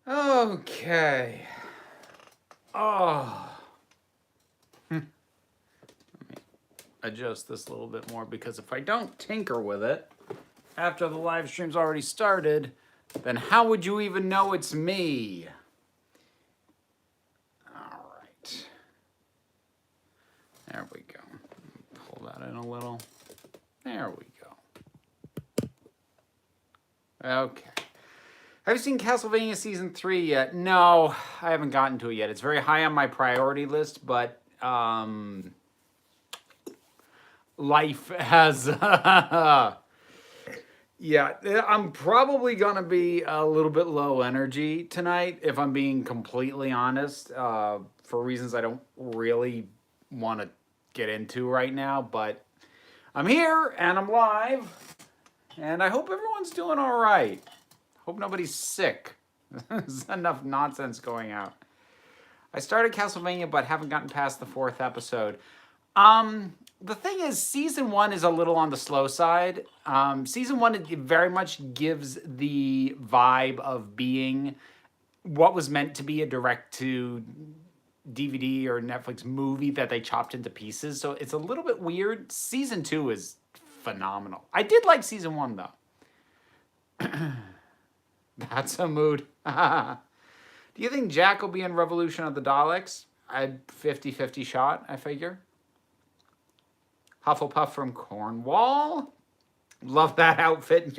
Okay. Oh. Let me adjust this a little bit more because if I don't tinker with it after the live stream's already started, then how would you even know it's me? All right. There we go. Pull that in a little. There we go. Okay. Have you seen Castlevania Season 3 yet? No, I haven't gotten to it yet. It's very high on my priority list, but life has... Yeah, I'm probably going to be a little bit low energy tonight, if I'm being completely honest, for reasons I don't really want to get into right now, but I'm here and I'm live, and I hope everyone's doing all right. Hope nobody's sick. There's enough nonsense going out. I started Castlevania, but haven't gotten past the 4th episode. The thing is, Season 1 is a little on the slow side. Season 1 it very much gives the vibe of being what was meant to be a direct-to-DVD or Netflix movie that they chopped into pieces. So it's a little bit weird. Season 2 is phenomenal. I did like Season 1, though. That's a mood. Do you think Jack will be in Revolution of the Daleks? I'd 50-50 shot, I figure. Hufflepuff from Cornwall. Love that outfit.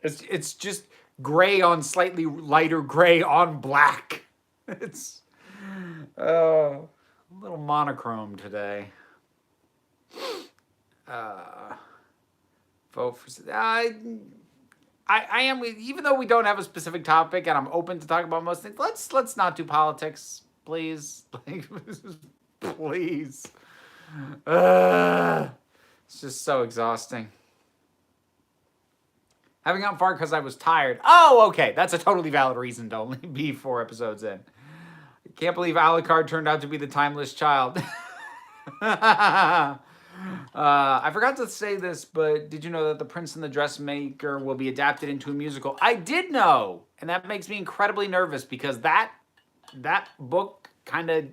It's just gray on slightly lighter gray on black. It's a little monochrome today. Vote for... I am, even though we don't have a specific topic and I'm open to talk about most things, let's not do politics, please. Please. It's just so exhausting. Haven't gone far because I was tired. Oh, okay. That's a totally valid reason to only be 4 episodes in. I can't believe Alucard turned out to be the timeless child. I forgot to say this, but did you know that The Prince and the Dressmaker will be adapted into a musical? I did know, and that makes me incredibly nervous because that book kind of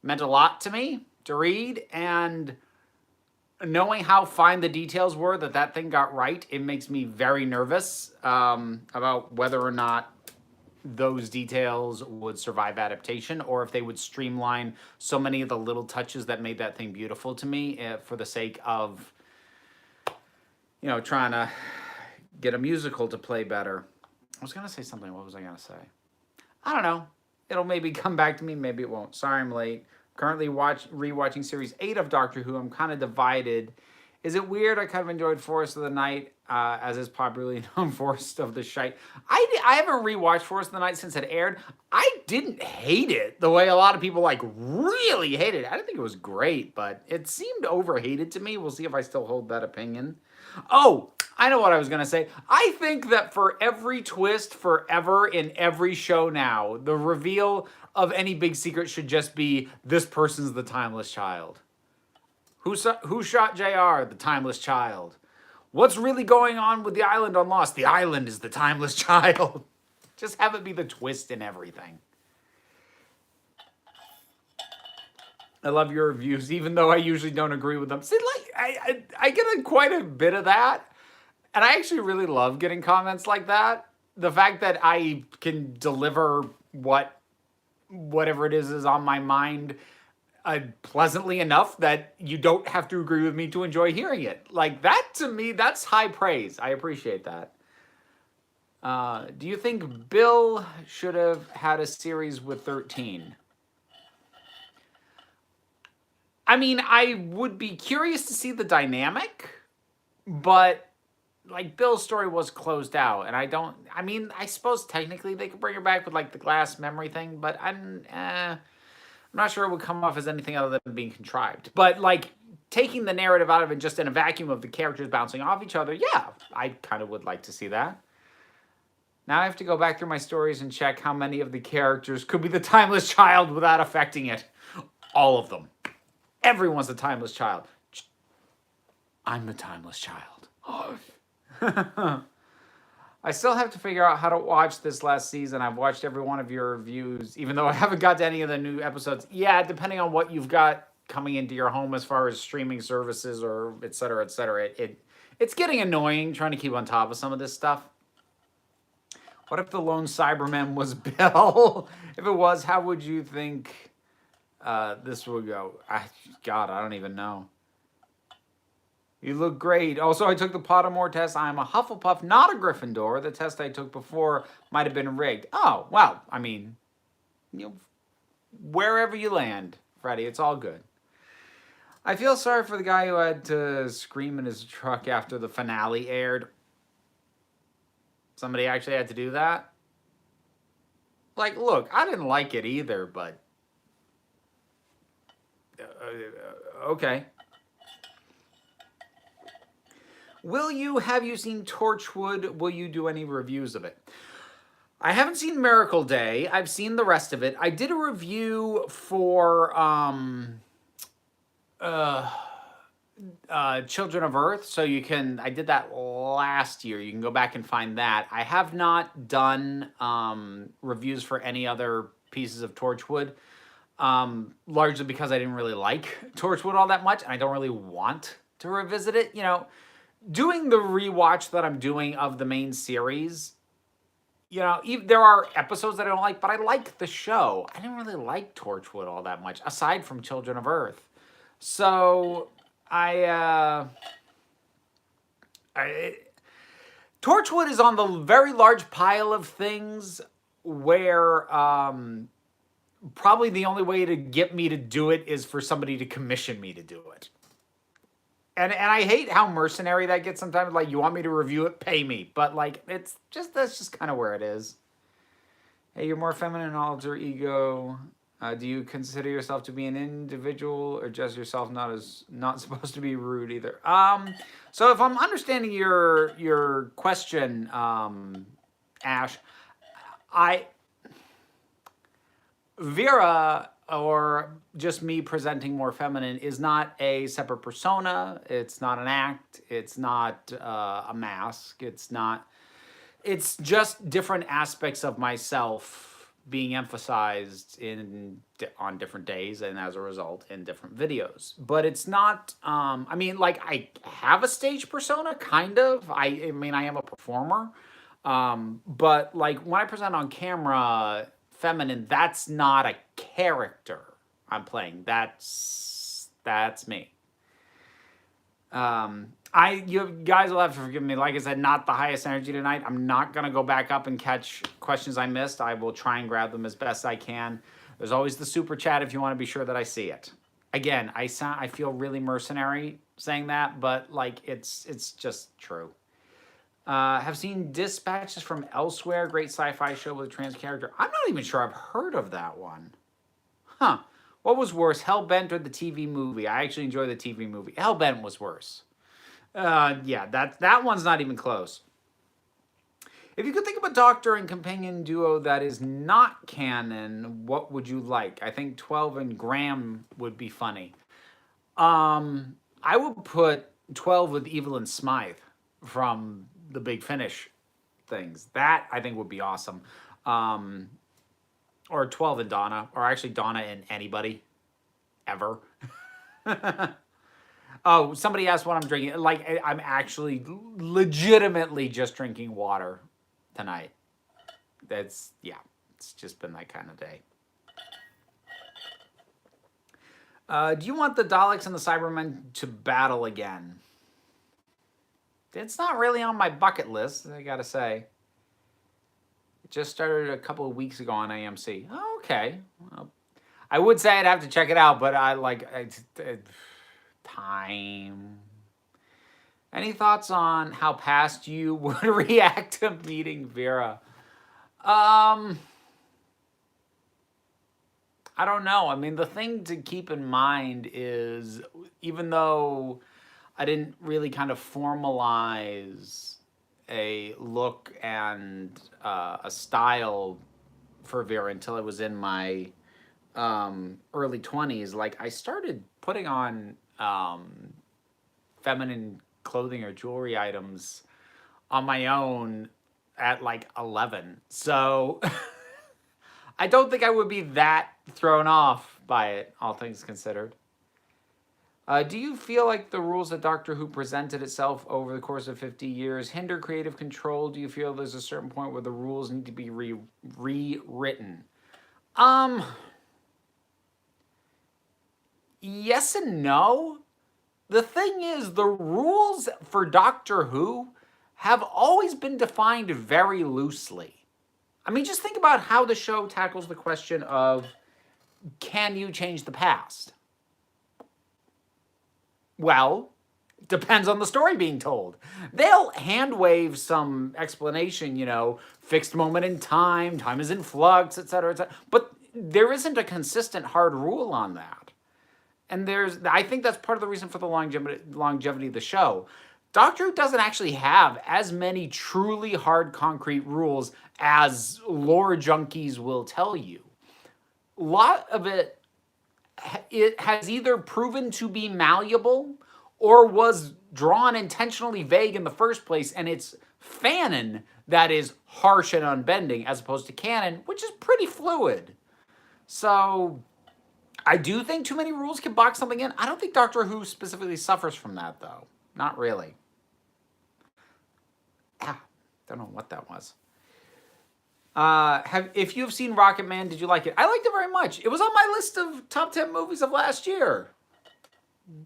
meant a lot to me to read, and knowing how fine the details were that thing got right, it makes me very nervous about whether or not those details would survive adaptation or if they would streamline so many of the little touches that made that thing beautiful to me for the sake of, you know, trying to get a musical to play better. I was going to say something. What was I going to say? I don't know. It'll maybe come back to me. Maybe it won't. Sorry I'm late. Currently rewatching Series 8 of Doctor Who. I'm kind of divided. Is it weird? I kind of enjoyed Forest of the Night, as is popularly known Forest of the Shite. I haven't rewatched Forest of the Night since it aired. I didn't hate it the way a lot of people like really hated it. I didn't think it was great, but it seemed overhated to me. We'll see if I still hold that opinion. Oh, I know what I was going to say. I think that for every twist forever in every show now, the reveal of any big secret should just be this person's the timeless child. Who shot JR? The timeless child. What's really going on with the island on Lost? The island is the timeless child. Just have it be the twist in everything. I love your reviews, even though I usually don't agree with them. See, like, I get quite a bit of that. And I actually really love getting comments like that. The fact that I can deliver whatever it is on my mind pleasantly enough that you don't have to agree with me to enjoy hearing it. Like, that to me, that's high praise. I appreciate that. Do you think Bill should have had a series with 13? I mean, I would be curious to see the dynamic, but like Bill's story was closed out, and I suppose technically they could bring her back with like the glass memory thing, but I'm not sure it would come off as anything other than being contrived. But like taking the narrative out of it just in a vacuum of the characters bouncing off each other, yeah, I kind of would like to see that. Now I have to go back through my stories and check how many of the characters could be the timeless child without affecting it. All of them. Everyone's the timeless child. I'm the timeless child. I still have to figure out how to watch this last season. I've watched every one of your reviews, even though I haven't got to any of the new episodes. Yeah, depending on what you've got coming into your home as far as streaming services or et cetera, it's getting annoying trying to keep on top of some of this stuff. What if the lone Cyberman was Bill? If it was, how would you think this would go? God, I don't even know. You look great. Also, I took the Pottermore test. I'm a Hufflepuff, not a Gryffindor. The test I took before might have been rigged. Oh, well, I mean, you know, wherever you land, Freddie, it's all good. I feel sorry for the guy who had to scream in his truck after the finale aired. Somebody actually had to do that? Like, look, I didn't like it either, but... okay. Have you seen Torchwood? Will you do any reviews of it? I haven't seen Miracle Day. I've seen the rest of it. I did a review for Children of Earth, so you can, I did that last year. You can go back and find that. I have not done reviews for any other pieces of Torchwood, largely because I didn't really like Torchwood all that much, and I don't really want to revisit it. You know, doing the rewatch that I'm doing of the main series, you know, there are episodes that I don't like, but I like the show. I didn't really like Torchwood all that much, aside from Children of Earth. So Torchwood is on the very large pile of things where probably the only way to get me to do it is for somebody to commission me to do it. And I hate how mercenary that gets sometimes. Like, you want me to review it, pay me. But, like, that's just kind of where it is. Hey, you're more feminine alter ego. Do you consider yourself to be an individual, or just yourself not supposed to be rude either? So if I'm understanding your question, Ash, Vera, or just me presenting more feminine, is not a separate persona. It's not an act. It's not a mask. It's just different aspects of myself being emphasized on different days, and as a result in different videos. But it's not, I mean, like, I have a stage persona, kind of. I mean, I am a performer. But like, when I present on camera feminine, that's not a character I'm playing. That's me. You guys will have to forgive me. Like I said, not the highest energy tonight. I'm not going to go back up and catch questions I missed. I will try and grab them as best I can. There's always the super chat if you want to be sure that I see it. Again, I feel really mercenary saying that, but like, it's just true. Have seen Dispatches from Elsewhere, great sci-fi show with a trans character. I'm not even sure I've heard of that one. Huh. What was worse, Hellbent or the TV movie? I actually enjoy the TV movie. Hellbent was worse. Yeah, that one's not even close. If you could think of a Doctor and companion duo that is not canon, what would you like? I think 12 and Graham would be funny. I would put 12 with Evelyn Smythe from the Big Finish things. That, I think, would be awesome. Or 12 and Donna. Or actually Donna and anybody. Ever. Oh, somebody asked what I'm drinking. Like, I'm actually legitimately just drinking water tonight. It's just been that kind of day. Do you want the Daleks and the Cybermen to battle again? It's not really on my bucket list, I gotta say. It just started a couple of weeks ago on AMC. Oh, okay. Well, I would say I'd have to check it out, but time. Any thoughts on how past you would react to meeting Vera? I don't know. I mean, the thing to keep in mind is, even though I didn't really kind of formalize a look and a style for Vera until I was in my early 20s, like, I started putting on feminine clothing or jewelry items on my own at like 11. So I don't think I would be that thrown off by it, all things considered. Do you feel like the rules that Doctor Who presented itself over the course of 50 years hinder creative control? Do you feel there's a certain point where the rules need to be rewritten? Yes and no. The thing is, the rules for Doctor Who have always been defined very loosely. I mean, just think about how the show tackles the question of, can you change the past? Well, depends on the story being told. They'll hand wave some explanation, fixed moment in time is in flux, etc., etc. But there isn't a consistent hard rule on that. And I think that's part of the reason for the longevity of the show. Doctor Who doesn't actually have as many truly hard concrete rules as lore junkies will tell you. A lot of it has either proven to be malleable or was drawn intentionally vague in the first place, and it's fanon that is harsh and unbending as opposed to canon, which is pretty fluid. So I do think too many rules can box something in. I don't think Doctor Who specifically suffers from that, though. Not really. Don't know what that was. If you've seen Rocket Man, did you like it? I liked it very much. It was on my list of top 10 movies of last year.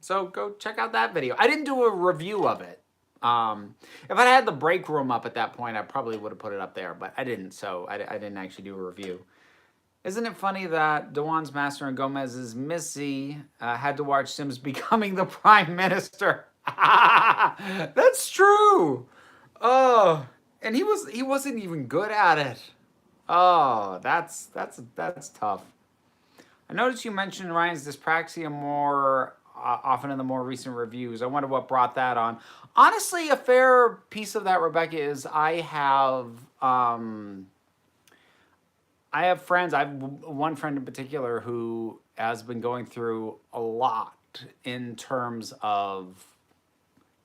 So go check out that video. I didn't do a review of it. If I had the break room up at that point, I probably would have put it up there, but I didn't, so I didn't actually do a review. Isn't it funny that Dewan's Master and Gomez's Missy had to watch Sims becoming the Prime Minister? That's true. Oh, and he wasn't even good at it. Oh, that's tough. I noticed you mentioned Ryan's dyspraxia more often in the more recent reviews. I wonder what brought that on. Honestly, a fair piece of that, Rebecca, is I have friends. I have one friend in particular who has been going through a lot in terms of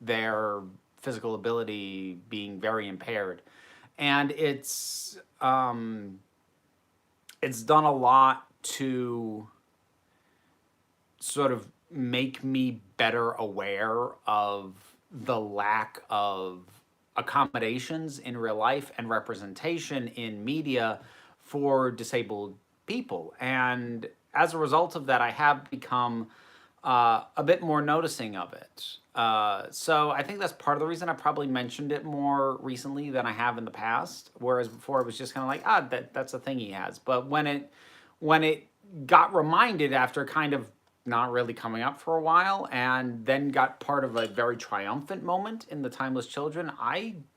their physical ability being very impaired. And it's done a lot to sort of make me better aware of the lack of accommodations in real life and representation in media for disabled people. And as a result of that, I have become a bit more noticing of it. So I think that's part of the reason I probably mentioned it more recently than I have in the past. Whereas before it was just kind of like, that's a thing he has. But when it got reminded after kind of not really coming up for a while and then got part of a very triumphant moment in the Timeless Children,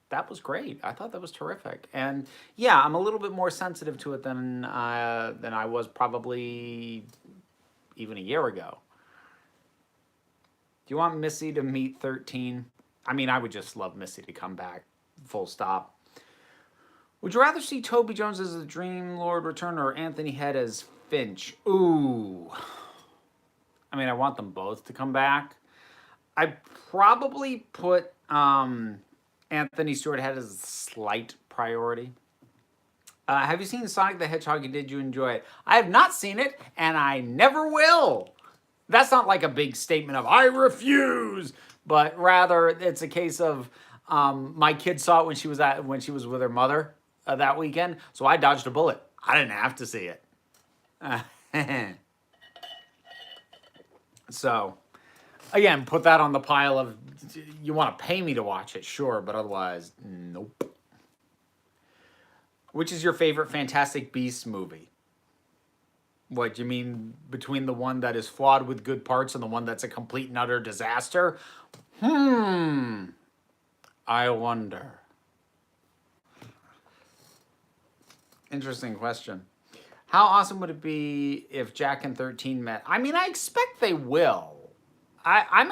that was great. I thought that was terrific. And yeah, I'm a little bit more sensitive to it than I was probably even a year ago. Do you want Missy to meet 13? I mean, I would just love Missy to come back, full stop. Would you rather see Toby Jones as the Dream Lord return or Anthony Head as Finch? Ooh. I mean, I want them both to come back. I'd probably put Anthony Stewart Head as a slight priority. Have you seen Sonic the Hedgehog and did you enjoy it? I have not seen it, and I never will. That's not like a big statement of, I refuse, but rather it's a case of my kid saw it when she was with her mother that weekend, so I dodged a bullet. I didn't have to see it. So, again, put that on the pile of, you want to pay me to watch it, sure, but otherwise, nope. Which is your favorite Fantastic Beasts movie? What, you mean between the one that is flawed with good parts and the one that's a complete and utter disaster? I wonder. Interesting question. How awesome would it be if Jack and 13 met? I mean, I expect they will. I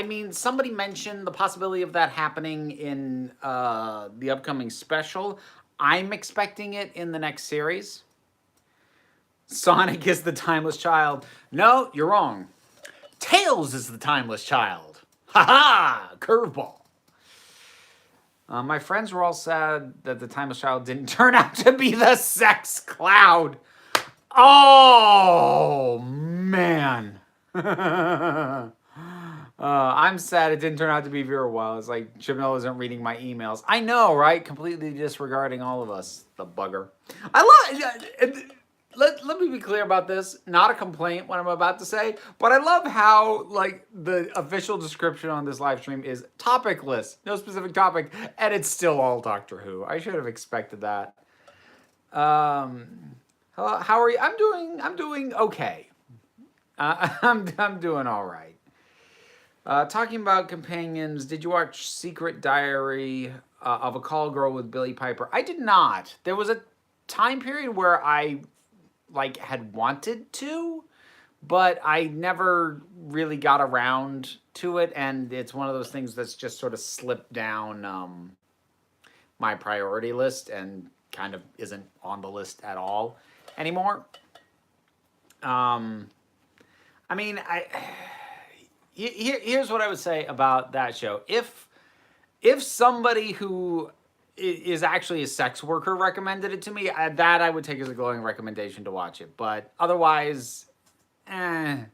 mean, somebody mentioned the possibility of that happening in the upcoming special. I'm expecting it in the next series. Sonic is the timeless child. No, you're wrong. Tails is the timeless child. Ha ha! Curveball. My friends were all sad that the Timeless Child didn't turn out to be the sex cloud. Oh, man. I'm sad it didn't turn out to be Vera Wild. It's like Jamil isn't reading my emails. I know, right? Completely disregarding all of us. The bugger. Let me be clear about this. Not a complaint what I'm about to say, but I love how like the official description on this live stream is topicless, no specific topic, and it's still all Doctor Who. I should have expected that. How are you? I'm doing okay. I'm doing all right. Talking about companions, did you watch Secret Diary of a Call Girl with Billie Piper? I did not. There was a time period where I like had wanted to, but I never really got around to it, and it's one of those things that's just sort of slipped down my priority list and kind of isn't on the list at all anymore. I mean, here's what I would say about that show. If somebody who is actually a sex worker recommended it to me, that I would take as a glowing recommendation to watch it. But otherwise, I've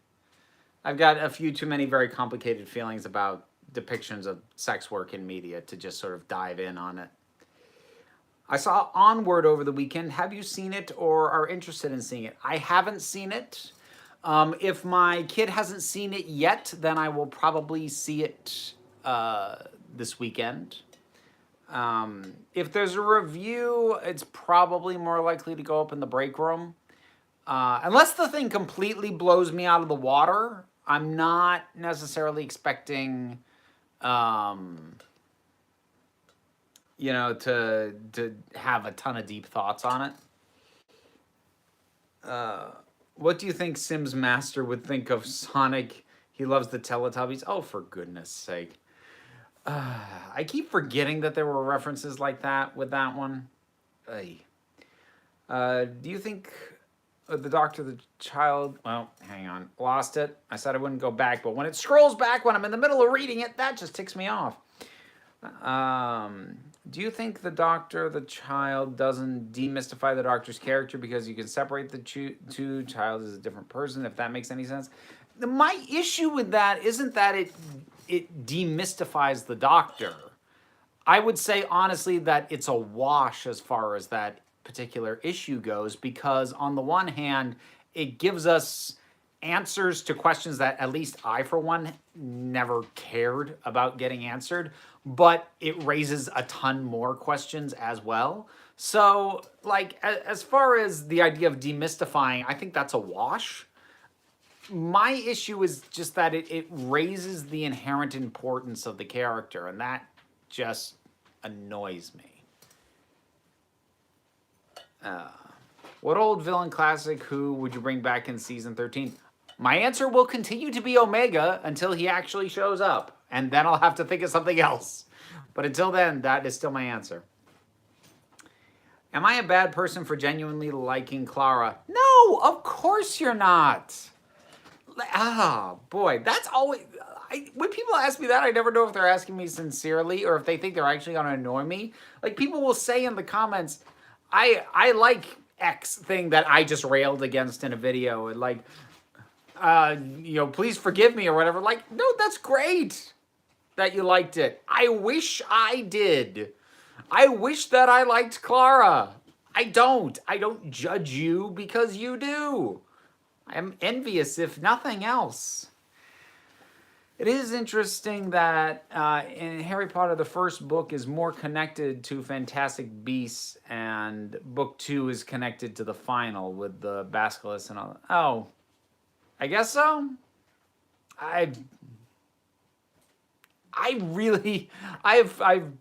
got a few too many very complicated feelings about depictions of sex work in media to just sort of dive in on it. I saw Onward over the weekend. Have you seen it or are interested in seeing it? I haven't seen it. If my kid hasn't seen it yet, then I will probably see it this weekend. If there's a review, it's probably more likely to go up in the break room. Unless the thing completely blows me out of the water, I'm not necessarily expecting, you know, to have a ton of deep thoughts on it. What do you think Sim's master would think of Sonic? He loves the Teletubbies. Oh, for goodness sake. I keep forgetting that there were references like that with that one. Do you think the Doctor, the Child... Well, hang on. Lost it. I said I wouldn't go back, but when it scrolls back when I'm in the middle of reading it, that just ticks me off. Do you think the Doctor, the Child doesn't demystify the Doctor's character because you can separate the two? Child is a different person, if that makes any sense. My issue with that isn't that it demystifies the Doctor. I would say, honestly, that it's a wash as far as that particular issue goes, because on the one hand, it gives us answers to questions that at least I, for one, never cared about getting answered, but it raises a ton more questions as well. So, like, as far as the idea of demystifying, I think that's a wash. My issue is just that it raises the inherent importance of the character, and that just annoys me. What old villain classic Who would you bring back in season 13? My answer will continue to be Omega until he actually shows up, and then I'll have to think of something else. But until then, that is still my answer. Am I a bad person for genuinely liking Clara? No, of course you're not. Oh, boy, that's always... when people ask me that, I never know if they're asking me sincerely or if they think they're actually going to annoy me. Like, people will say in the comments, I like X thing that I just railed against in a video, and like, you know, please forgive me or whatever. Like, no, that's great that you liked it. I wish I did. I wish that I liked Clara. I don't judge you because you do. I'm envious, if nothing else. It is interesting that in Harry Potter, the first book is more connected to Fantastic Beasts, and book 2 is connected to the final with the Basilisk and all that. Oh, I guess so. I've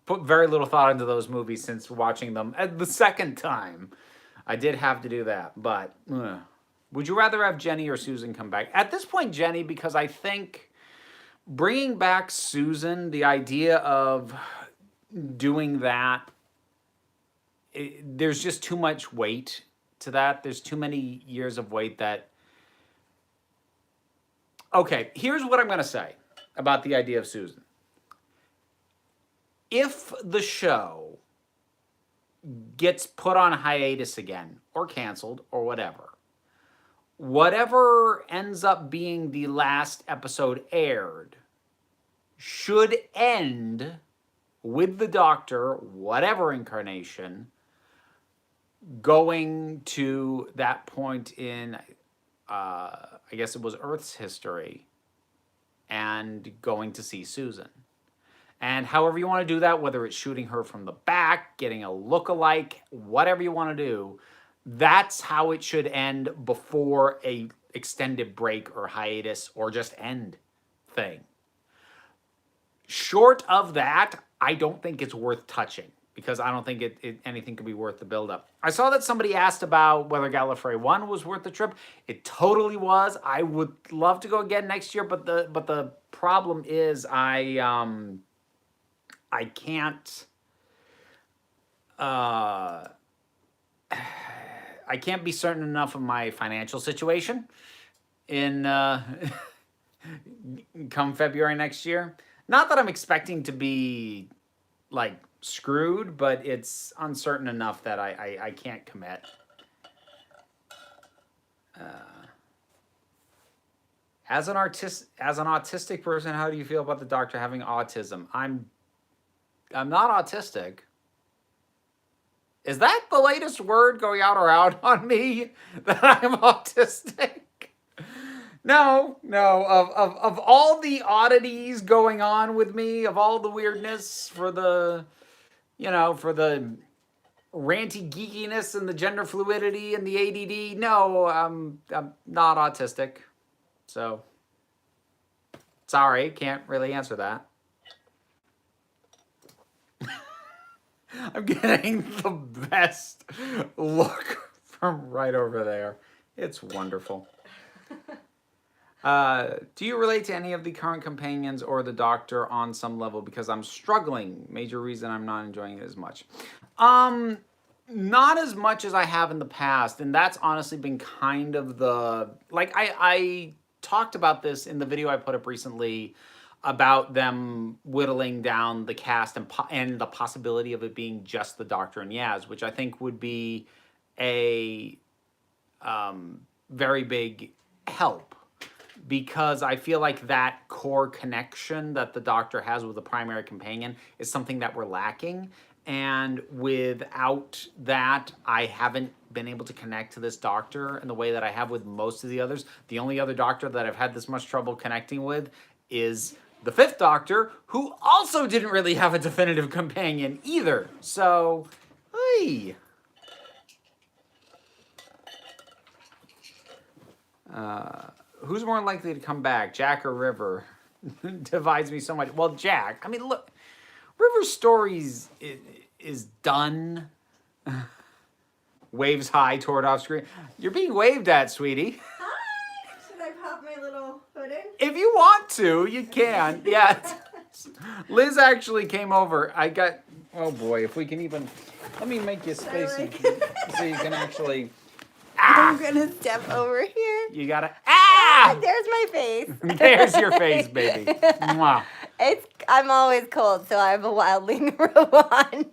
put very little thought into those movies since watching them the second time. I did have to do that, but would you rather have Jenny or Susan come back? At this point, Jenny, because I think bringing back Susan, the idea of doing that, there's just too much weight to that. There's too many years of weight that... Okay, here's what I'm going to say about the idea of Susan. if the show gets put on hiatus again or canceled or whatever ends up being the last episode aired should end with the Doctor, whatever incarnation, going to that point in, I guess it was Earth's history, and going to see Susan. And however you want to do that, whether it's shooting her from the back, getting a look-alike, whatever you want to do, that's how it should end before a extended break or hiatus or just end thing. Short of that, I don't think it's worth touching because I don't think anything could be worth the build-up. I saw that somebody asked about whether Gallifrey 1 was worth the trip. It totally was. I would love to go again next year, but the problem is I can't be certain enough of my financial situation in come February next year. Not that I'm expecting to be like screwed, but it's uncertain enough that I can't commit. As an autistic person, how do you feel about the Doctor having autism? I'm not autistic. Is that the latest word going out or out on me that I'm autistic? No. Of all the oddities going on with me, of all the weirdness for the ranty geekiness and the gender fluidity and the ADD, no, I'm not autistic. So, sorry, can't really answer that. I'm getting the best look from right over there. It's wonderful. Do you relate to any of the current companions or the Doctor on some level? Because I'm struggling. Major reason I'm not enjoying it as much. Not as much as I have in the past. And that's honestly been kind of the... Like, I talked about this in the video I put up recently about them whittling down the cast and the possibility of it being just the Doctor and Yaz, which I think would be a very big help. Because I feel like that core connection that the Doctor has with the primary companion is something that we're lacking. And without that, I haven't been able to connect to this Doctor in the way that I have with most of the others. The only other Doctor that I've had this much trouble connecting with is the Fifth Doctor, who also didn't really have a definitive companion either. So, hey. Who's more likely to come back, Jack or River? Divides me so much. Well, Jack. I mean, look, River's story is done. Waves high toward off screen. You're being waved at, sweetie. Hi. Should I pop my little hood in? If you want to, you can. Yeah. Liz actually came over. Oh boy, if we can even... Let me make you space so you can actually... I'm gonna step over here. You gotta... There's my face. There's your face, baby. Mwah. I'm always cold, so I have a wildling robe on.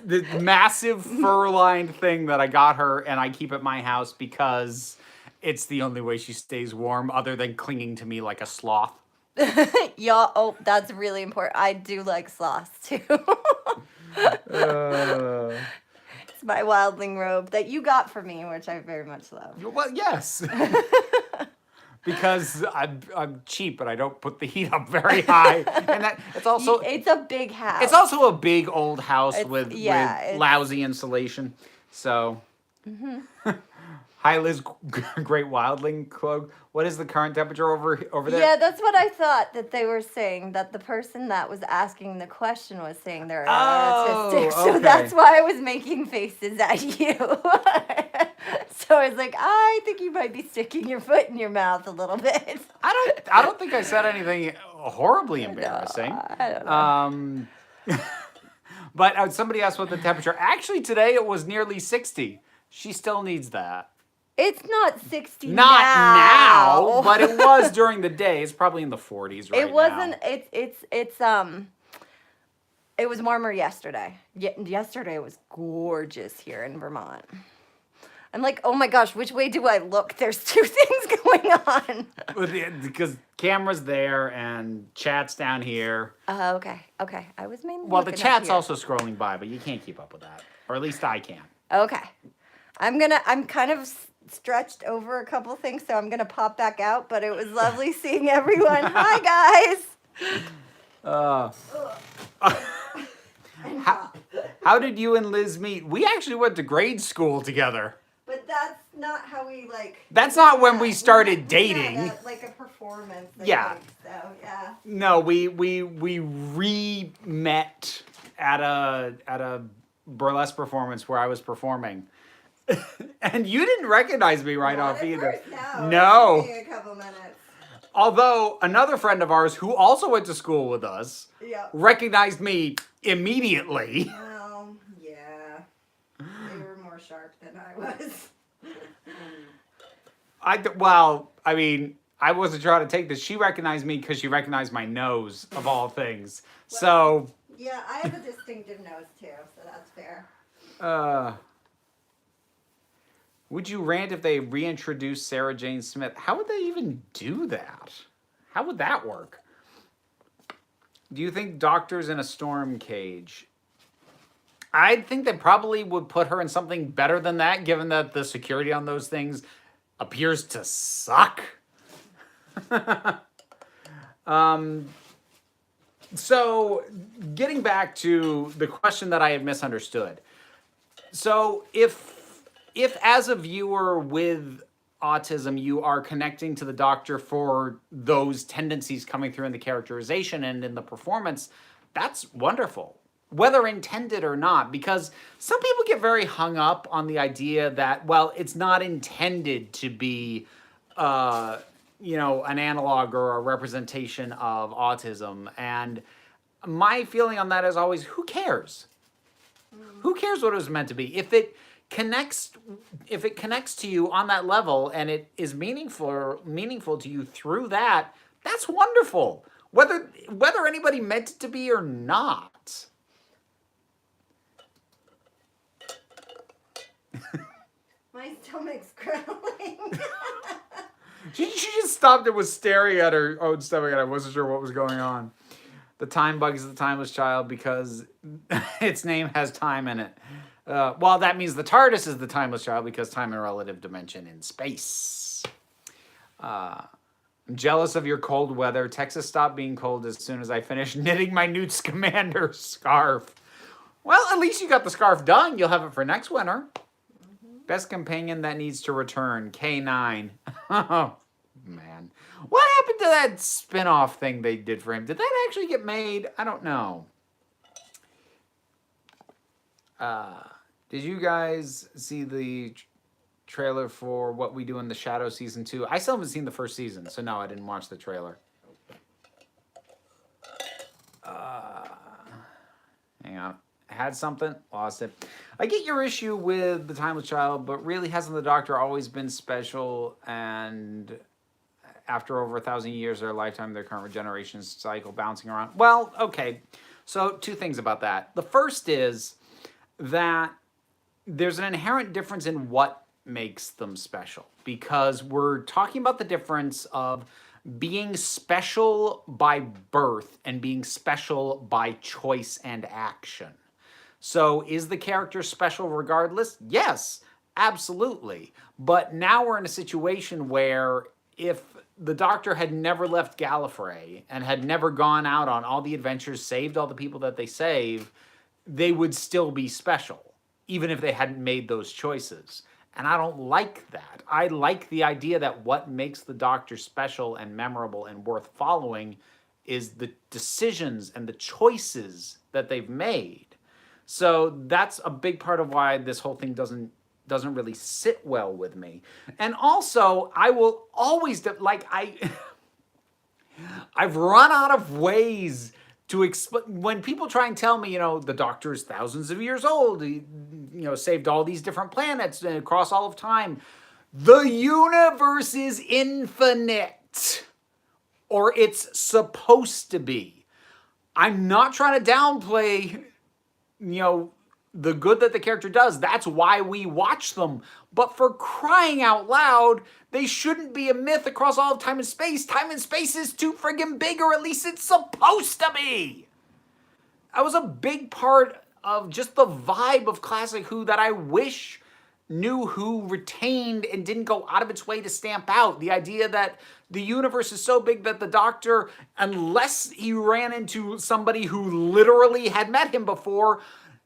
This massive fur-lined thing that I got her and I keep at my house because it's the only way she stays warm other than clinging to me like a sloth. Oh, that's really important. I do like sloths, too. It's my wildling robe that you got for me, which I very much love. Well, yes. Because I'm cheap and I don't put the heat up very high, and it's a big house. It's also a big old house with lousy insulation. So, Hi Liz, great wildling cloak. What is the current temperature over there? Yeah, that's what I thought that they were saying. That the person that was asking the question was saying they're autistic. So that's why I was making faces at you. So I was like, I think you might be sticking your foot in your mouth a little bit. I don't think I said anything horribly embarrassing. No, I don't know. But somebody asked what the temperature. Actually, today it was nearly 60. She still needs that. It's not 60 Not now, but it was during the day. It's probably in the 40s right now. It wasn't. It's It was warmer yesterday. Yesterday was gorgeous here in Vermont. I'm like, oh my gosh, which way do I look? There's two things going on. Because camera's there and chat's down here. Okay. I was mainly Well, the looking up chat's here. also scrolling by, but you can't keep up with that. Or at least I can. Okay. I'm kind of stretched over a couple things, so I'm gonna pop back out, but it was lovely seeing everyone. Hi, guys. How did you and Liz meet? We actually went to grade school together. But that's not how we That's not when we started dating. Like a performance. Yeah. So yeah. No, we re-met at a burlesque performance where I was performing. And you didn't recognize me right off either. No. It took me a couple minutes. Although another friend of ours who also went to school with us recognized me immediately. Well, yeah. They were more sharp than I was. I wasn't trying to take this. She recognized me because she recognized my nose, of all things. So. Yeah, I have a distinctive nose too, so that's fair. Would you rant if they reintroduced Sarah Jane Smith? How would they even do that? How would that work? Do you think Doctor's in a storm cage? I think they probably would put her in something better than that, given that the security on those things appears to suck. So, getting back to the question that I had misunderstood. So, if as a viewer with autism, you are connecting to the Doctor for those tendencies coming through in the characterization and in the performance, that's wonderful. Whether intended or not, because some people get very hung up on the idea that, well, it's not intended to be, an analog or a representation of autism. And my feeling on that is always, who cares? Who cares what it was meant to be? If it connects to you on that level and it is meaningful to you through that, that's wonderful. Whether anybody meant it to be or not. My stomach's growling. She just stopped and was staring at her own stomach, and I wasn't sure what was going on. The time bug is the timeless child because its name has time in it. Well, that means the TARDIS is the timeless child because time and relative dimension in space. I'm jealous of your cold weather. Texas stopped being cold as soon as I finished knitting my Newt Scamander scarf. Well, at least you got the scarf done. You'll have it for next winter. Best companion that needs to return, K9. Oh, man. What happened to that spin-off thing they did for him? Did that actually get made? I don't know. Did you guys see the trailer for What We Do in the Shadow Season 2? I still haven't seen the first season, so no, I didn't watch the trailer. Hang on. I had something, lost it. I get your issue with The Timeless Child, but really hasn't the Doctor always been special? And after over 1,000 years, their lifetime, their current regeneration cycle bouncing around. Well, okay. So 2 things about that. The first is that there's an inherent difference in what makes them special, because we're talking about the difference of being special by birth and being special by choice and action. So is the character special regardless? Yes, absolutely. But now we're in a situation where if the Doctor had never left Gallifrey and had never gone out on all the adventures, saved all the people that they save, they would still be special, even if they hadn't made those choices. And I don't like that. I like the idea that what makes the Doctor special and memorable and worth following is the decisions and the choices that they've made. So that's a big part of why this whole thing doesn't really sit well with me. And also, I will always, I've run out of ways to explain. When people try and tell me, the Doctor is thousands of years old, he, saved all these different planets across all of time. The universe is infinite. Or it's supposed to be. I'm not trying to downplay, the good that the character does. That's why we watch them. But for crying out loud, they shouldn't be a myth across all of time and space. Time and space is too friggin' big, or at least it's supposed to be. That was a big part of just the vibe of classic Who that I wish New Who retained and didn't go out of its way to stamp out. The idea that the universe is so big that the Doctor, unless he ran into somebody who literally had met him before,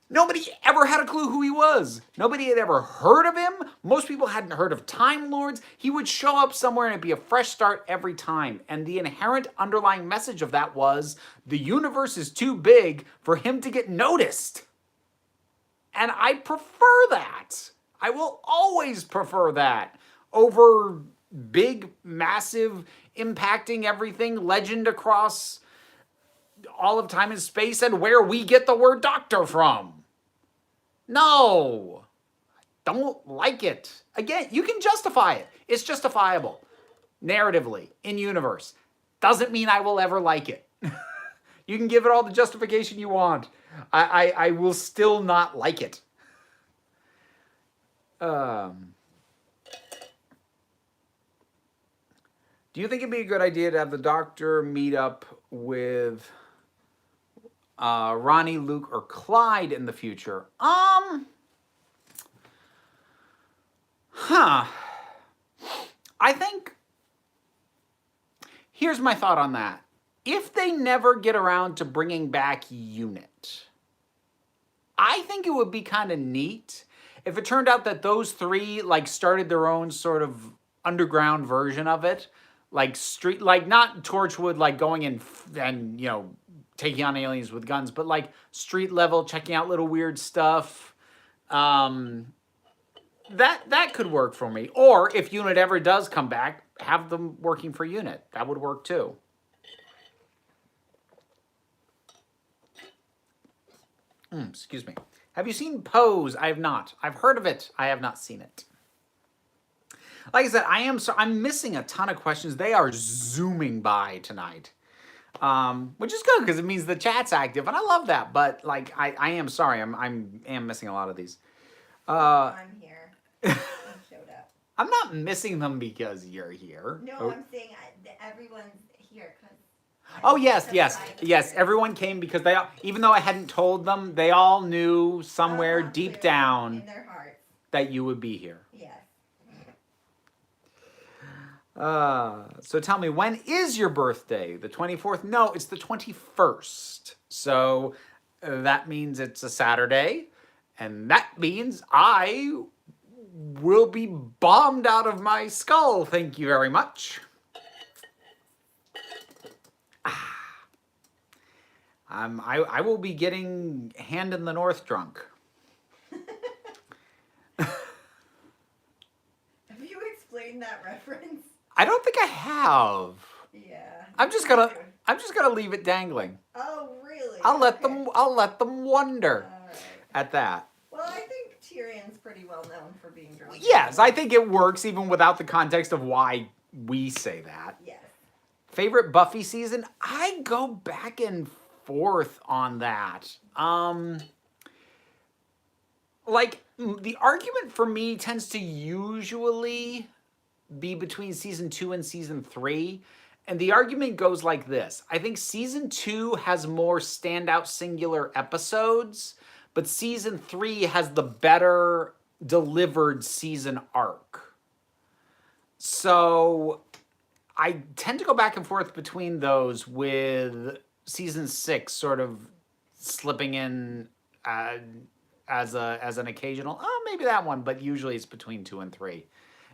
nobody ever had a clue who he was. Nobody had ever heard of him. Most people hadn't heard of Time Lords. He would show up somewhere and it'd be a fresh start every time. And the inherent underlying message of that was the universe is too big for him to get noticed. And I prefer that. I will always prefer that over big, massive, impacting everything, legend across all of time and space, and where we get the word Doctor from. No, don't like it. Again, you can justify it. It's justifiable narratively in universe. Doesn't mean I will ever like it. You can give it all the justification you want. I will still not like it. Do you think it'd be a good idea to have the Doctor meet up with Ronnie, Luke, or Clyde in the future? I think, here's my thought on that. If they never get around to bringing back Unit, I think it would be kind of neat if it turned out that those three started their own sort of underground version of it, not Torchwood, going in and taking on aliens with guns, but street level, checking out little weird stuff. That could work for me. Or if Unit ever does come back, have them working for Unit. That would work too. Excuse me. Have you seen Pose? I have not. I've heard of it. I have not seen it. Like I said, I'm missing a ton of questions. They are zooming by tonight. Which is good because it means the chat's active, and I love that. But I am sorry, I'm missing a lot of these. I'm here. I showed up. I'm not missing them because you're here. No, I'm saying everyone's here because. Oh yes. Everyone came because even though I hadn't told them, they all knew somewhere deep down in their hearts that you would be here. Yes. So tell me, when is your birthday? The 24th? No, it's the 21st. So that means it's a Saturday, and that means I will be bombed out of my skull. Thank you very much. I will be getting Hand in the North drunk. Have you explained that reference? I don't think I have. Yeah. I'm just gonna leave it dangling. Oh, really? I'll let them wonder at that. Well, I think Tyrion's pretty well known for being drunk. Yes, I think it works even without the context of why we say that. Yes. Favorite Buffy season? I go back and forth on that. The argument for me tends to usually be between season 2 and season 3. And the argument goes like this. I think season 2 has more standout singular episodes, but season 3 has the better delivered season arc. So I tend to go back and forth between those, with season 6 sort of slipping in as an occasional, maybe that one, but usually it's between 2 and 3.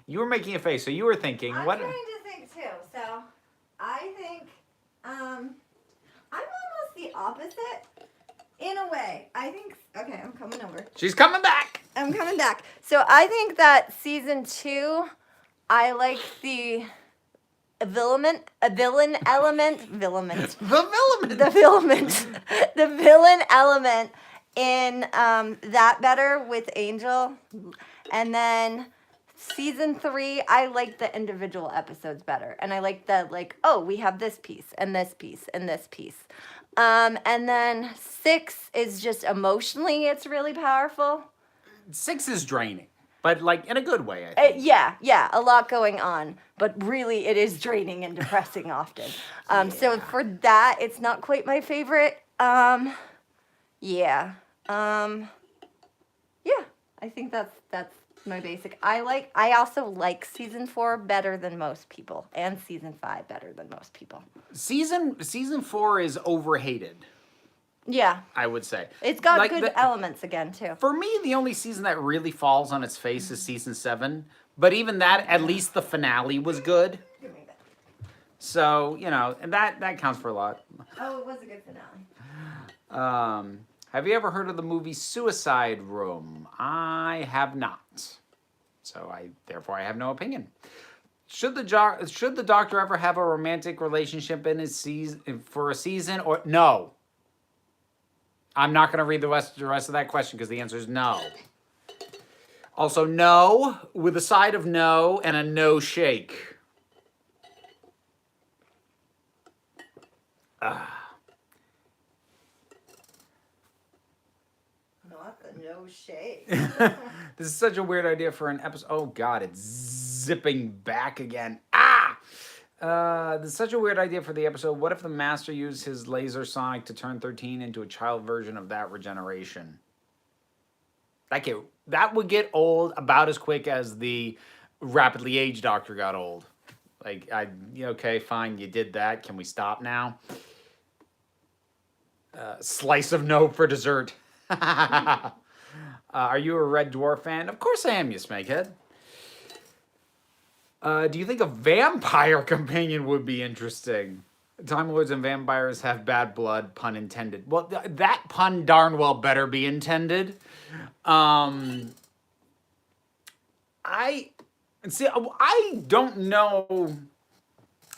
You were making a face, so you were thinking. I'm trying to think too. So I think I'm almost the opposite in a way. I think, okay, I'm coming over. She's coming back. I'm coming back. So I think that season 2, I like the villain element in that better with Angel. And then season 3, I like the individual episodes better. And I like that, we have this piece and this piece and this piece. And then 6 is just emotionally, it's really powerful. 6 is draining, but like in a good way, I think. Yeah, a lot going on, but really it is draining and depressing often. So for that, it's not quite my favorite. Yeah. Yeah, I think that's my basic. I also like season 4 better than most people, and season 5 better than most people. Season 4 is overhated. Yeah, I would say it's got like good elements again too. For me, the only season that really falls on its face is season 7. But even that, at least the finale was good. So and that counts for a lot. Oh, it was a good finale. Have you ever heard of the movie Suicide Room? I have not. So therefore I have no opinion. Should the Doctor ever have a romantic relationship in his for a season or no? I'm not going to read the rest of that question because the answer is no. Also, no with a side of no and a no shake. Not the no shake. This is such a weird idea for an episode. Oh God, it's zipping back again. This is such a weird idea for the episode. What if the Master used his laser sonic to turn 13 into a child version of that regeneration? That would get old about as quick as the rapidly aged Doctor got old. Like, okay, fine, you did that. Can we stop now? Slice of no for dessert. Are you a Red Dwarf fan? Of course I am, you snakehead. Do you think a vampire companion would be interesting? Time Lords and vampires have bad blood, pun intended. Well, that pun darn well better be intended. I don't know.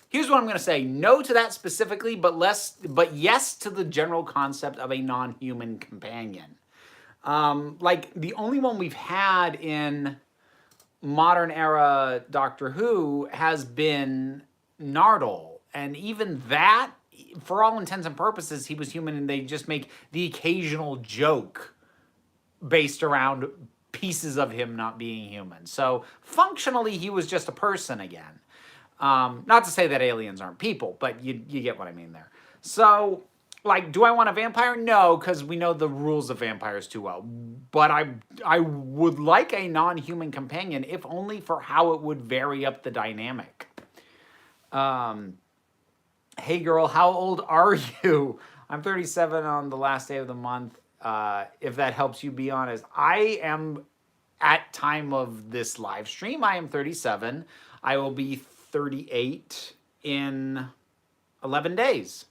Here's what I'm going to say. No to that specifically, but yes to the general concept of a non-human companion. Like, the only one we've had in modern era Doctor Who has been Nardole. And even that, for all intents and purposes, he was human, and they just make the occasional joke based around pieces of him not being human. So functionally, he was just a person again. Not to say that aliens aren't people, but you get what I mean there. So, like, do I want a vampire? No, because we know the rules of vampires too well. But I would like a non-human companion, if only for how it would vary up the dynamic. Hey girl, how old are you? I'm 37 on the last day of the month. If that helps you be honest. I am, at time of this live stream, I am 37. I will be 38 in 11 days.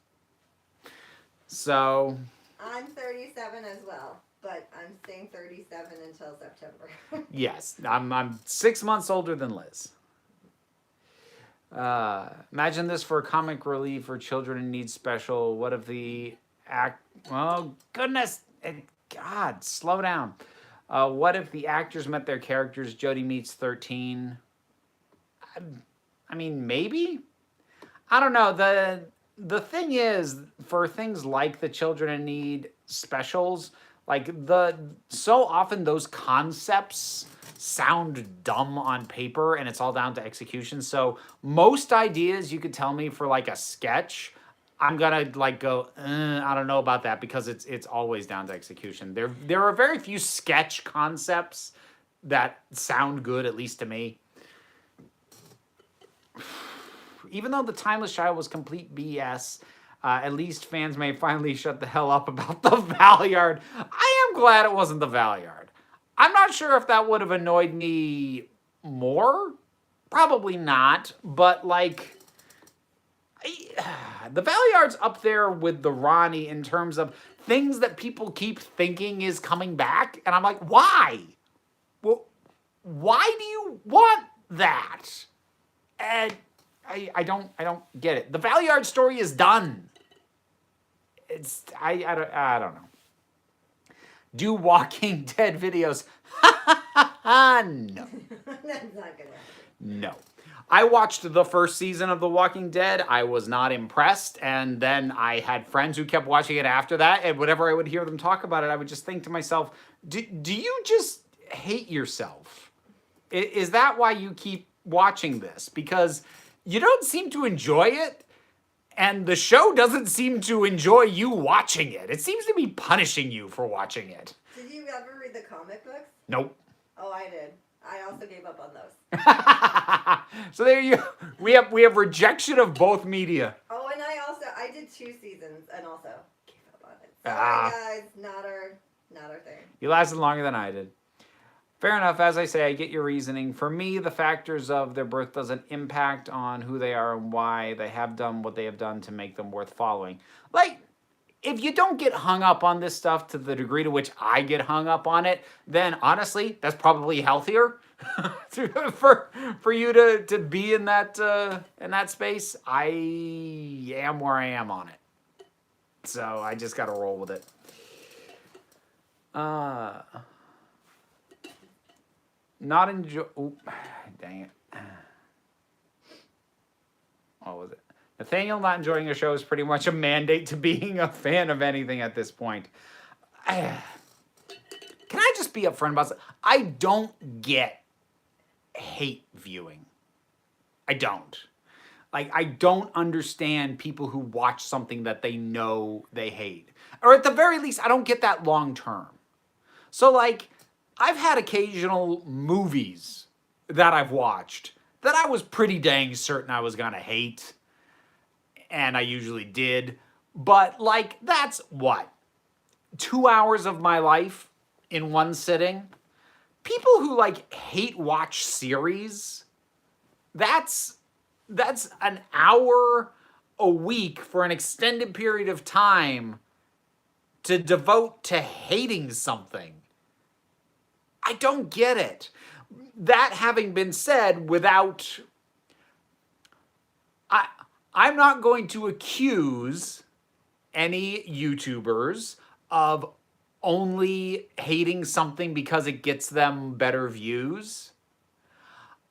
So I'm 37 as well, but I'm staying 37 until September. Yes, I'm 6 months older than Liz. Imagine this for comic relief for children in need special. What if the oh goodness, God, slow down. What if the actors met their characters? Jodie meets 13. I mean, maybe. I don't know. The thing is, for things like the children in need specials, like so often those concepts sound dumb on paper and it's all down to execution. So most ideas you could tell me for like a sketch, I'm gonna like go, I don't know about that, because it's always down to execution. There are very few sketch concepts that sound good, at least to me. Even though The Timeless Child was complete BS, at least fans may finally shut the hell up about the Valyard. I am glad it wasn't the Valyard. I'm not sure if that would have annoyed me more. Probably not. But, like, the Valyard's up there with the Ronnie in terms of things that people keep thinking is coming back. And I'm like, why? Well, why do you want that? And I don't get it. The Valyard story is done. I don't know. Do Walking Dead videos? No. That's not gonna happen. No. I watched the first season of The Walking Dead. I was not impressed. And then I had friends who kept watching it after that. And whenever I would hear them talk about it, I would just think to myself, do you just hate yourself? Is that why you keep watching this? Because you don't seem to enjoy it. And the show doesn't seem to enjoy you watching it. It seems to be punishing you for watching it. Did you ever read the comic books? Nope. Oh, I did. I also gave up on those. So there you we have rejection of both media. Oh, and I did 2 seasons and also gave up on it. Sorry guys, not our thing. You lasted longer than I did. Fair enough. As I say, I get your reasoning. For me, the factors of their birth doesn't impact on who they are and why they have done what they have done to make them worth following. Like, if you don't get hung up on this stuff to the degree to which I get hung up on it, then honestly, that's probably healthier for you to be in that space. I am where I am on it, so I just got to roll with it. Not enjoy. Oop, dang it. What was it? Nathaniel not enjoying a show is pretty much a mandate to being a fan of anything at this point. Can I just be upfront about this? I don't get hate viewing. I don't. Like, I don't understand people who watch something that they know they hate. Or at the very least, I don't get that long term. So, like, I've had occasional movies that I've watched that I was pretty dang certain I was gonna hate. And I usually did. But, like, that's what? 2 hours of my life in one sitting? People who, like, hate watch series, that's an hour a week for an extended period of time to devote to hating something. I don't get it. That having been said, I'm not going to accuse any YouTubers of only hating something because it gets them better views.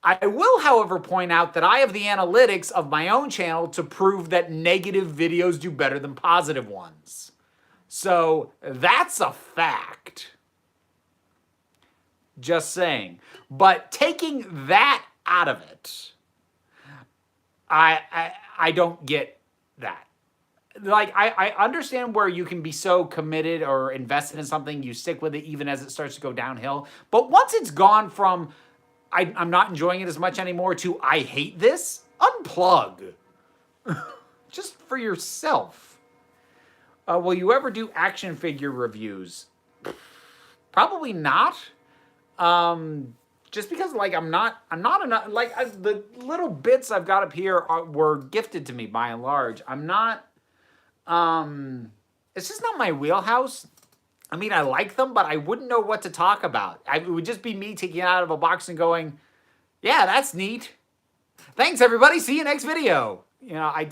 I will, however, point out that I have the analytics of my own channel to prove that negative videos do better than positive ones. So that's a fact. Just saying. But taking that out of it, I don't get that. Like, I understand where you can be so committed or invested in something, you stick with it even as it starts to go downhill. But once it's gone from, I'm not enjoying it as much anymore, to I hate this, unplug. Just for yourself. Will you ever do action figure reviews? Probably not. Just because, like, I'm not enough, like, the little bits I've got up here were gifted to me by and large. I'm not, it's just not my wheelhouse. I mean, I like them, but I wouldn't know what to talk about. It would just be me taking it out of a box and going, yeah, that's neat. Thanks, everybody. See you next video. You know, I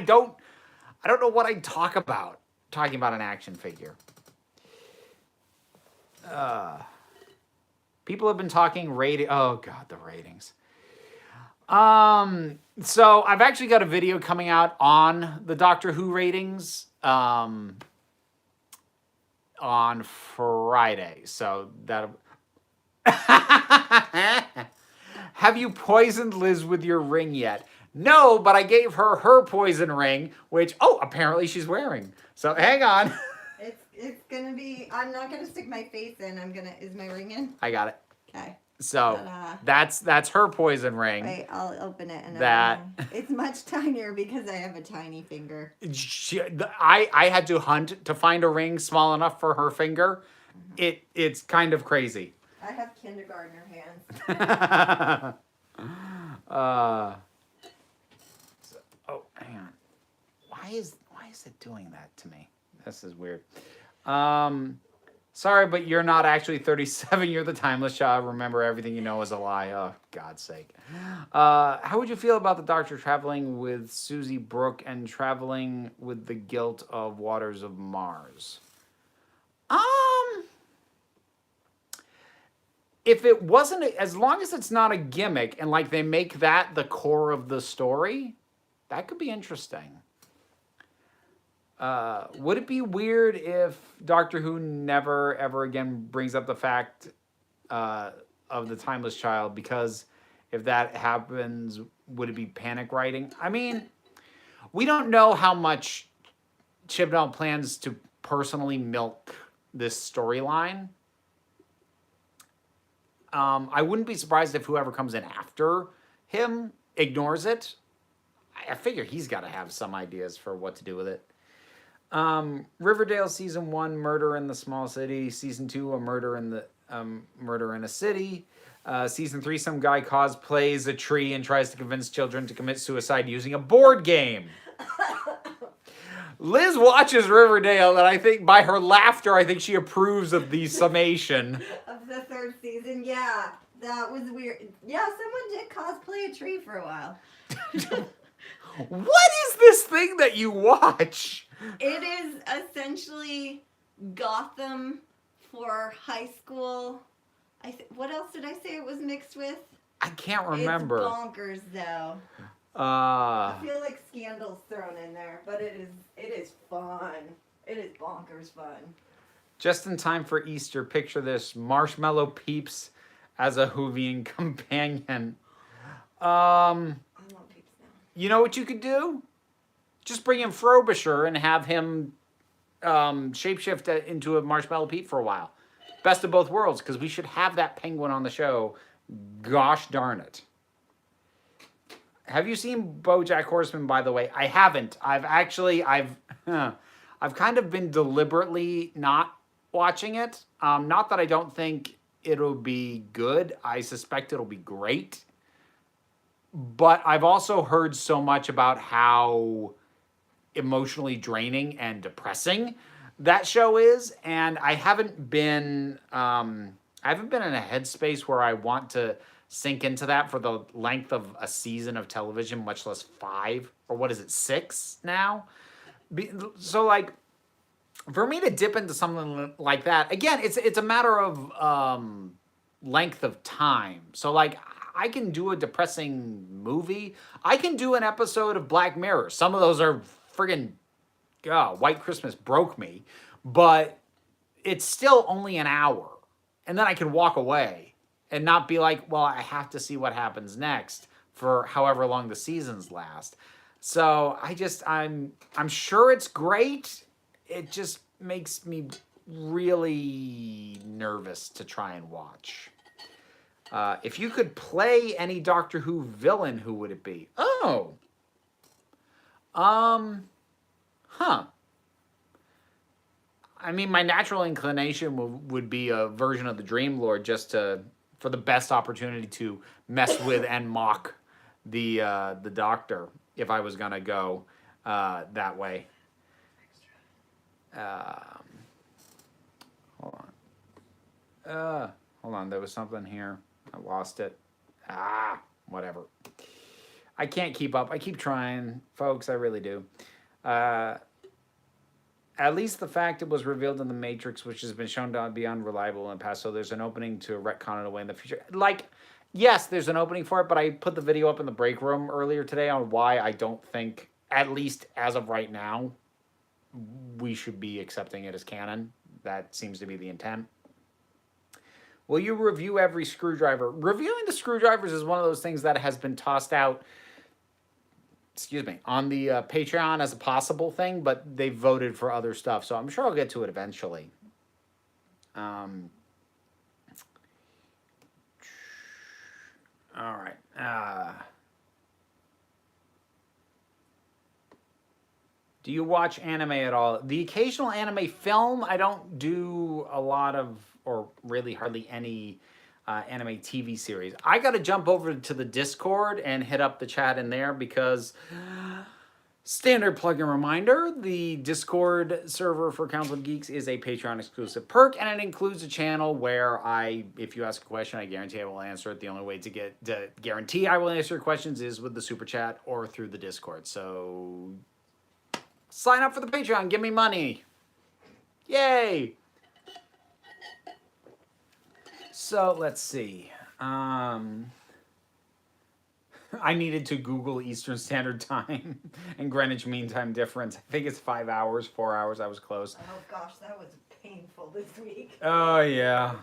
don't know what I'd talk about talking about an action figure. People have been talking rating. Oh God, the ratings. So I've actually got a video coming out on the Doctor Who ratings on Friday. So that. Have you poisoned Liz with your ring yet? No, but I gave her her poison ring, which apparently she's wearing. So hang on. It's gonna be. I'm not gonna stick my face in. Is my ring in? I got it. Okay. So that's her poison ring. Wait, I'll open it and it's much tinier because I have a tiny finger. I had to hunt to find a ring small enough for her finger. It's kind of crazy. I have kindergartner hands. Hang on. Why is it doing that to me? This is weird. Sorry, but you're not actually 37. You're the timeless child. Remember, everything you know is a lie. Oh, God's sake. How would you feel about the Doctor traveling with Susie Brooke and traveling with the guilt of Waters of if it wasn't, as long as it's not a gimmick and like they make that the core of the story, that could be interesting. Would it be weird if Doctor Who never ever again brings up the fact of the timeless child? Because if that happens, would it be panic writing? I mean, we don't know how much Chibnall plans to personally milk this storyline. I wouldn't be surprised if whoever comes in after him ignores it. I figure he's got to have some ideas for what to do with it. Riverdale Season 1, Murder in the Small City. Season 2, a murder in a city. Season 3, some guy cosplays a tree and tries to convince children to commit suicide using a board game. Liz watches Riverdale, and I think by her laughter, I think she approves of the summation. Of the third season, yeah. That was weird. Yeah, someone did cosplay a tree for a while. What is this thing that you watch? It is essentially Gotham for high school. What else did I say it was mixed with? I can't remember. It's bonkers, though. I feel like Scandal's thrown in there, but it is fun. It is bonkers fun. Just in time for Easter, picture this: Marshmallow Peeps as a Whovian companion. I want Peeps now. You know what you could do? Just bring in Frobisher and have him shapeshift into a Marshmallow Peep for a while. Best of both worlds, because we should have that penguin on the show. Gosh darn it. Have you seen BoJack Horseman, by the way? I haven't. I've kind of been deliberately not watching it. Not that I don't think it'll be good. I suspect it'll be great. But I've also heard so much about how emotionally draining and depressing that show is, and I haven't been in a headspace where I want to sink into that for the length of a season of television, much less 5, or what is it, 6 now? So like, for me to dip into something like that, again, it's a matter of length of time. So like, I can do a depressing movie. I can do an episode of Black Mirror. Some of those are friggin' White Christmas broke me, but it's still only an hour. And then I can walk away and not be like, well, I have to see what happens next for however long the seasons last. So I'm sure it's great. It just makes me really nervous to try and watch. If you could play any Doctor Who villain, who would it be? Oh. I mean, my natural inclination would be a version of the Dream Lord, just for the best opportunity to mess with and mock the Doctor, if I was gonna go that way. Hold on. There was something here. I lost it. Whatever. I can't keep up. I keep trying, folks. I really do. At least the fact it was revealed in the Matrix, which has been shown to be unreliable in the past, so there's an opening to retcon it away in the future. Like, yes, there's an opening for it, but I put the video up in the break room earlier today on why I don't think, at least as of right now, we should be accepting it as canon. That seems to be the intent. Will you review every screwdriver? Reviewing the screwdrivers is one of those things that has been tossed out, on the Patreon as a possible thing, but they voted for other stuff, so I'm sure I'll get to it eventually. All right. Do you watch anime at all? The occasional anime film, I don't do a lot of, or really hardly any anime TV series. I got to jump over to the Discord and hit up the chat in there because, standard plug-in reminder, the Discord server for Council of Geeks is a Patreon exclusive perk, and it includes a channel where if you ask a question, I guarantee I will answer it. The only way to guarantee I will answer your questions is with the super chat or through the Discord. So sign up for the Patreon, give me money. Yay! So let's see. I needed to Google Eastern Standard Time and Greenwich Mean Time difference. I think it's 5 hours, 4 hours. I was close. Oh gosh, that was painful this week. Oh yeah.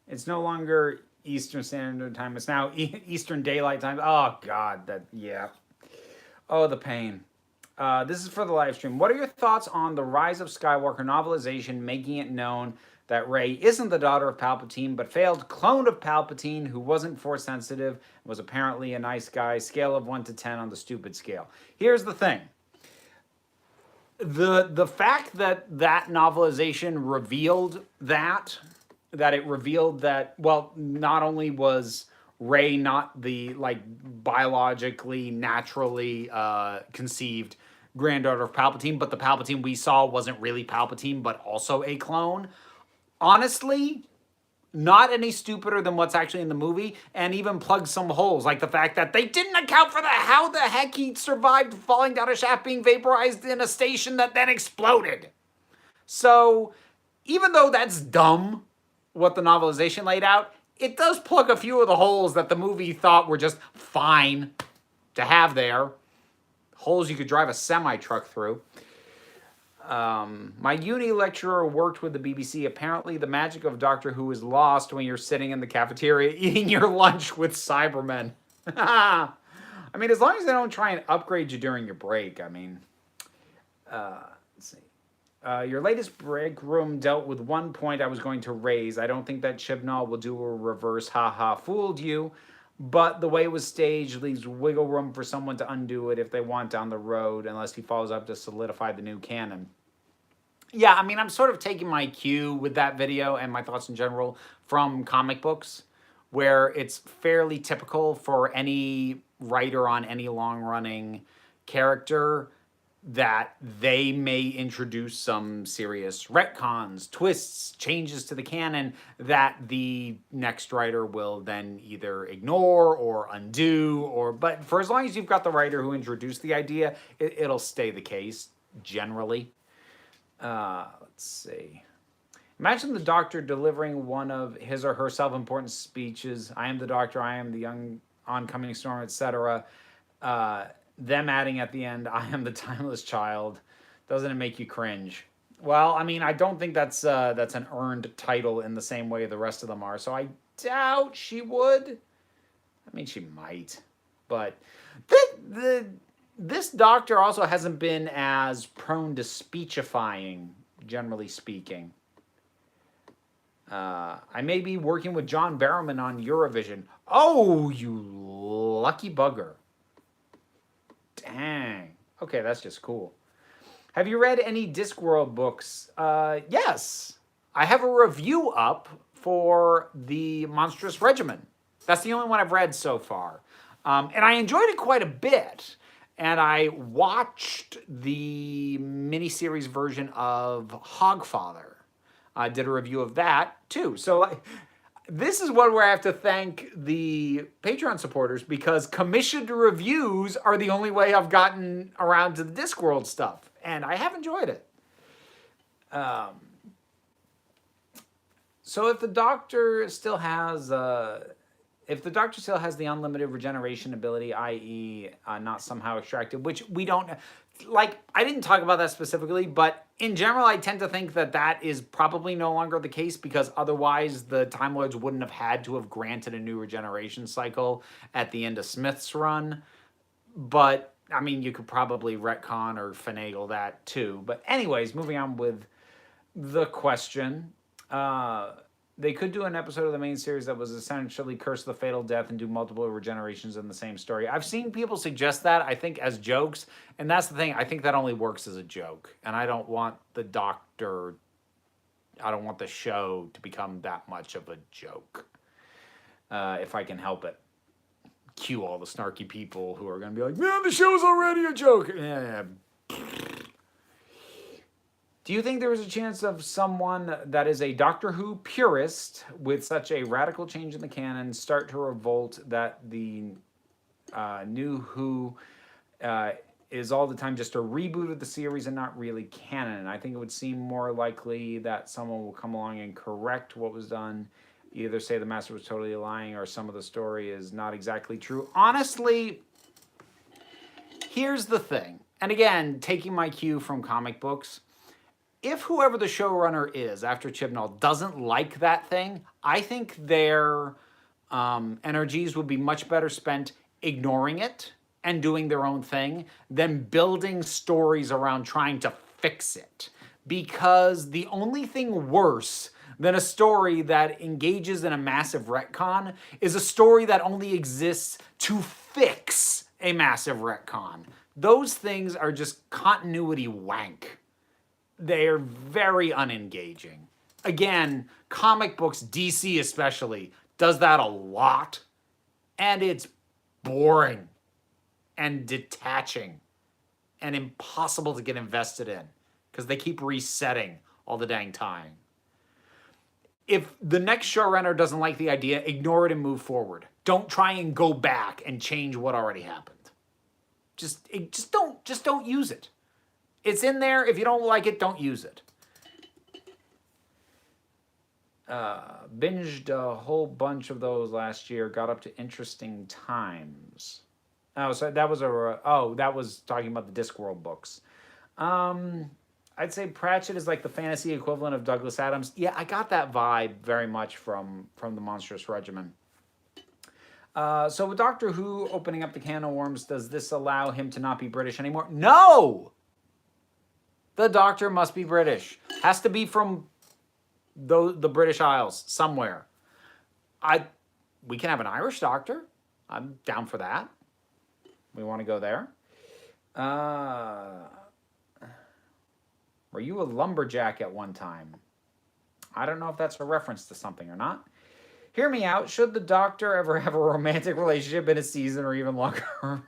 It's no longer Eastern Standard Time. It's now Eastern Daylight Time. Oh God, yeah. Oh, the pain. This is for the live stream. What are your thoughts on the Rise of Skywalker novelization, making it known that Rey isn't the daughter of Palpatine, but failed clone of Palpatine who wasn't Force sensitive, was apparently a nice guy, scale of 1 to 10 on the stupid scale? Here's the thing. The fact that novelization revealed that it revealed that, well, not only was Rey not the, like, biologically, naturally conceived granddaughter of Palpatine, but the Palpatine we saw wasn't really Palpatine, but also a clone. Honestly, not any stupider than what's actually in the movie, and even plugs some holes, like the fact that they didn't account for how the heck he survived falling down a shaft, being vaporized in a station that then exploded. So, even though that's dumb, what the novelization laid out, it does plug a few of the holes that the movie thought were just fine to have there. Holes you could drive a semi-truck through. My uni lecturer worked with the BBC. Apparently, the magic of Doctor Who is lost when you're sitting in the cafeteria eating your lunch with Cybermen. I mean, as long as they don't try and upgrade you during your break. I mean, let's see. Your latest break room dealt with one point I was going to raise. I don't think that Chibnall will do a reverse haha fooled you, but the way it was staged leaves wiggle room for someone to undo it if they want down the road, unless he follows up to solidify the new canon. Yeah, I mean, I'm sort of taking my cue with that video and my thoughts in general from comic books, where it's fairly typical for any writer on any long-running character that they may introduce some serious retcons, twists, changes to the canon that the next writer will then either ignore or undo, but for as long as you've got the writer who introduced the idea, it'll stay the case, generally. Let's see. Imagine the Doctor delivering one of his or her self-important speeches, I am the Doctor, I am the young oncoming storm, etc., them adding at the end, I am the timeless child. Doesn't it make you cringe? Well, I mean, I don't think that's an earned title in the same way the rest of them are, so I doubt she would. I mean, she might. But this Doctor also hasn't been as prone to speechifying, generally speaking. I may be working with John Barrowman on Eurovision. Oh, you lucky bugger. Dang. Okay, that's just cool. Have you read any Discworld books? Yes. I have a review up for The Monstrous Regimen. That's the only one I've read so far. And I enjoyed it quite a bit. And I watched the miniseries version of Hogfather. I did a review of that, too. So, this is one where I have to thank the Patreon supporters, because commissioned reviews are the only way I've gotten around to the Discworld stuff, and I have enjoyed it. So if the Doctor still has the unlimited regeneration ability, i.e., not somehow extracted, which we don't, like, I didn't talk about that specifically, but in general, I tend to think that that is probably no longer the case, because otherwise the Time Lords wouldn't have had to have granted a new regeneration cycle at the end of Smith's run. But, I mean, you could probably retcon or finagle that too. But anyways, moving on with the question. They could do an episode of the main series that was essentially Curse the Fatal Death and do multiple regenerations in the same story. I've seen people suggest that, I think, as jokes. And that's the thing. I think that only works as a joke. And I don't want the Doctor... I don't want the show to become that much of a joke. If I can help it. Cue all the snarky people who are going to be like, man, the show's already a joke. Yeah. Do you think there is a chance of someone that is a Doctor Who purist with such a radical change in the canon start to revolt that the new Who is all the time just a reboot of the series and not really canon? I think it would seem more likely that someone will come along and correct what was done either say the master was totally lying or some of the story is not exactly true. Honestly, here's the thing. And again, taking my cue from comic books, if whoever the showrunner is after Chibnall doesn't like that thing, I think their energies would be much better spent ignoring it and doing their own thing than building stories around trying to fix it. Because the only thing worse than a story that engages in a massive retcon is a story that only exists to fix a massive retcon. Those things are just continuity wank. They're very unengaging. Again, comic books, DC especially, does that a lot. And it's boring and detaching and impossible to get invested in because they keep resetting all the dang time. If the next showrunner doesn't like the idea, ignore it and move forward. Don't try and go back and change what already happened. Just don't use it. It's in there. If you don't like it, don't use it. Binged a whole bunch of those last year. Got up to Interesting Times. Oh, so that was that was talking about the Discworld books. I'd say Pratchett is like the fantasy equivalent of Douglas Adams. Yeah, I got that vibe very much from the Monstrous Regimen. So with Doctor Who opening up the can of worms, does this allow him to not be British anymore? No! The Doctor must be British. Has to be from the British Isles somewhere. We can have an Irish Doctor. I'm down for that. We want to go there. Were you a lumberjack at one time? I don't know if that's a reference to something or not. Hear me out. Should the Doctor ever have a romantic relationship in a season or even longer?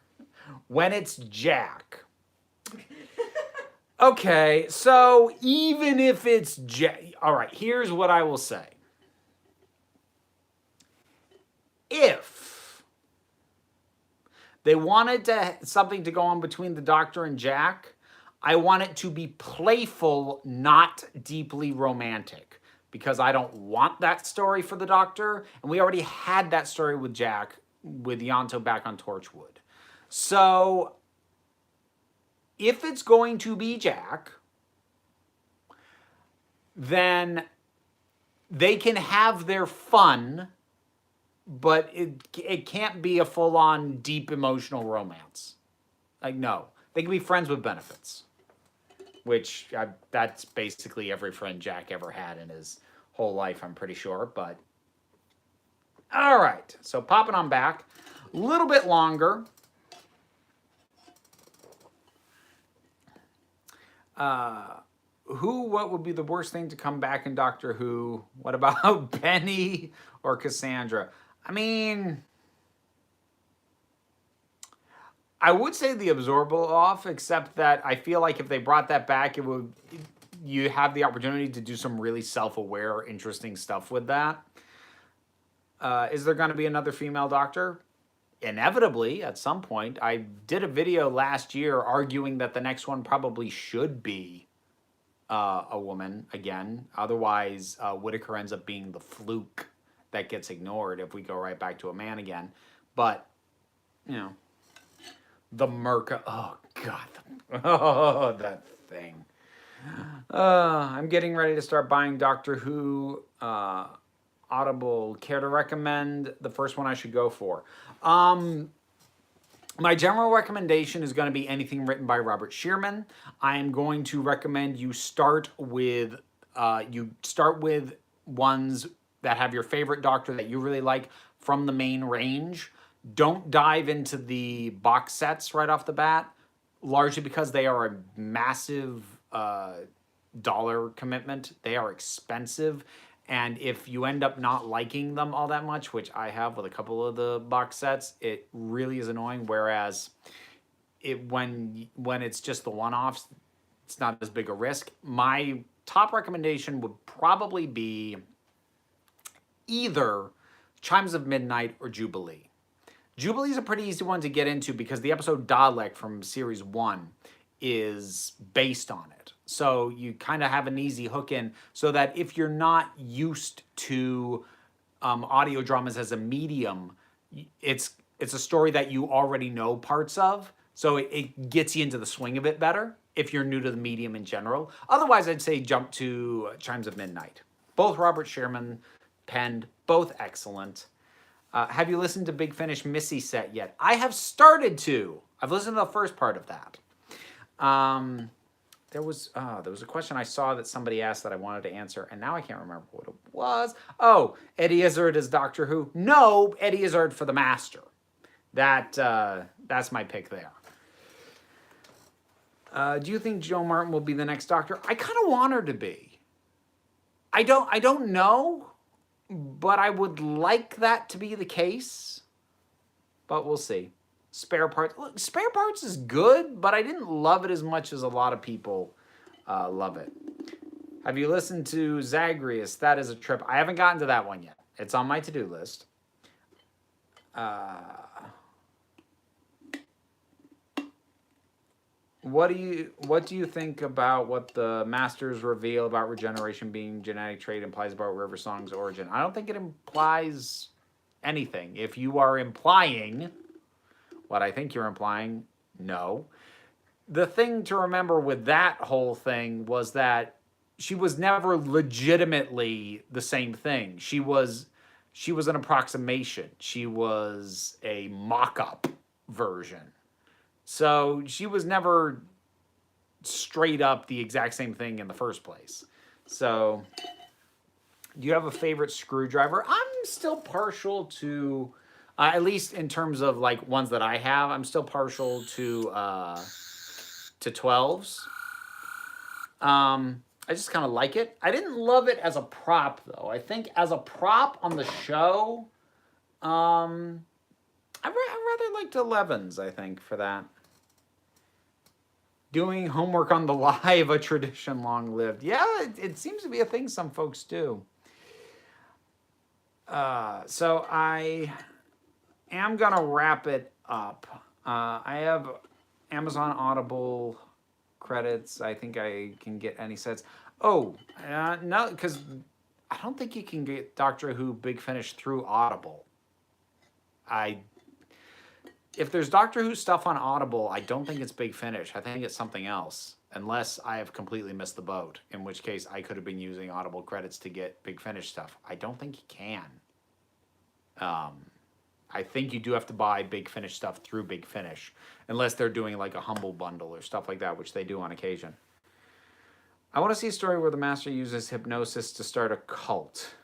When it's Jack. Okay, so even if it's Jack... All right, here's what I will say. If they wanted something to go on between the Doctor and Jack, I want it to be playful, not deeply romantic. Because I don't want that story for the Doctor, and we already had that story with Jack, with Yonto back on Torchwood. So, if it's going to be Jack, then they can have their fun, but it can't be a full-on deep emotional romance. Like, no. They can be friends with benefits. Which, that's basically every friend Jack ever had in his whole life, I'm pretty sure. But, all right. So, popping on back. A little bit longer. What would be the worst thing to come back in Doctor Who? What about Penny or Cassandra? I mean... I would say the Absorbable off, except that I feel like if they brought that back, you have the opportunity to do some really self-aware, interesting stuff with that. Is there going to be another female Doctor? Inevitably, at some point. I did a video last year arguing that the next one probably should be a woman again. Otherwise, Whittaker ends up being the fluke that gets ignored if we go right back to a man again. But, you know... The Merca. Oh, God. Oh, that thing. I'm getting ready to start buying Doctor Who Audible. Care to recommend the first one I should go for? My general recommendation is going to be anything written by Robert Shearman. I am going to recommend you start with ones that have your favorite Doctor that you really like from the main range. Don't dive into the box sets right off the bat, largely because they are a massive dollar commitment. They are expensive, and if you end up not liking them all that much, which I have with a couple of the box sets, it really is annoying. Whereas when it's just the one-offs, it's not as big a risk. My top recommendation would probably be either Chimes of Midnight or Jubilee. Jubilee is a pretty easy one to get into because the episode Dalek from Series 1 is based on it. So you kind of have an easy hook in so that if you're not used to audio dramas as a medium, it's a story that you already know parts of, so it gets you into the swing of it better if you're new to the medium in general. Otherwise, I'd say jump to Chimes of Midnight. Both Robert Sherman penned, both excellent. Have you listened to Big Finish Missy Set yet? I have started to. I've listened to the first part of that. There was a question I saw that somebody asked that I wanted to answer, and now I can't remember what it was. Oh, Eddie Izzard as Doctor Who? No, Eddie Izzard for the Master. That's my pick there. Do you think Jo Martin will be the next Doctor? I kind of want her to be. I don't know, but I would like that to be the case. But we'll see. Spare Parts. Look, Spare Parts is good, but I didn't love it as much as a lot of people love it. Have you listened to Zagreus? That is a trip. I haven't gotten to that one yet. It's on my to-do list. What do you think about what the Masters reveal about regeneration being genetic trait implies about River Song's origin? I don't think it implies anything. If you are implying what I think you're implying, no. The thing to remember with that whole thing was that she was never legitimately the same thing. She was an approximation. She was a mock-up version. So she was never straight up the exact same thing in the first place. So do you have a favorite screwdriver? I'm still partial to, at least in terms of like ones that I have, I'm still partial to 12s. I just kind of like it. I didn't love it as a prop though. I think as a prop on the show, I rather liked 11s, I think, for that. Doing homework on the live, a tradition long-lived. Yeah, it seems to be a thing some folks do. So I am going to wrap it up. I have Amazon Audible credits. I think I can get any sets. Oh, no, because I don't think you can get Doctor Who Big Finish through Audible. If there's Doctor Who stuff on Audible, I don't think it's Big Finish. I think it's something else, unless I have completely missed the boat, in which case I could have been using Audible credits to get Big Finish stuff. I don't think you can. I think you do have to buy Big Finish stuff through Big Finish, unless they're doing like a Humble Bundle or stuff like that, which they do on occasion. I want to see a story where the Master uses hypnosis to start a cult.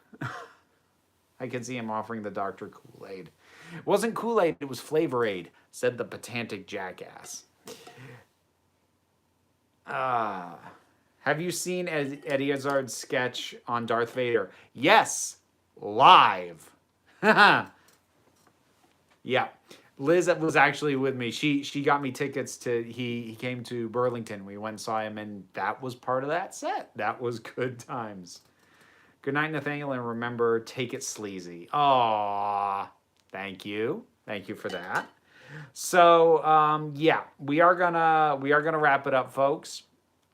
I could see him offering the Doctor Kool-Aid. It wasn't Kool-Aid, it was Flavor Aid, said the pedantic jackass. Have you seen Eddie Izzard's sketch on Darth Vader? Yes, live. Yeah, Liz was actually with me. She got me tickets to, he came to Burlington. We went and saw him, and that was part of that set. That was good times. Good night, Nathaniel, and remember, take it sleazy. Aww. Thank you. Thank you for that. So, yeah, we are gonna wrap it up, folks.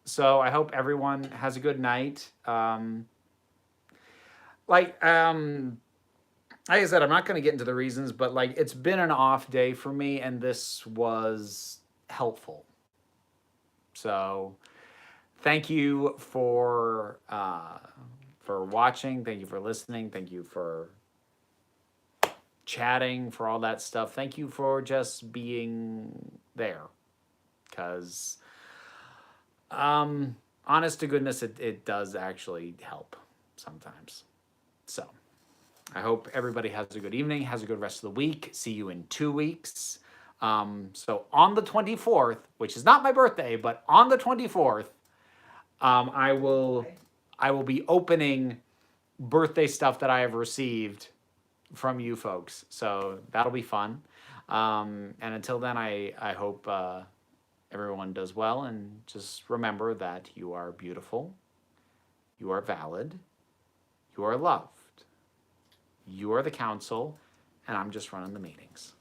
So I hope everyone has a good night. Like I said, I'm not going to get into the reasons, but like it's been an off day for me, and this was helpful. So thank you for watching. Thank you for listening. Thank you for chatting, for all that stuff. Thank you for just being there, because honest to goodness, it does actually help sometimes. So I hope everybody has a good evening, has a good rest of the week. See you in 2 weeks. So on the 24th, which is not my birthday, but on the 24th, I will be opening birthday stuff that I have received from you folks. So that'll be fun. And until then, I hope everyone does well, and just remember that you are beautiful, you are valid, you are loved, you are the council, and I'm just running the meetings.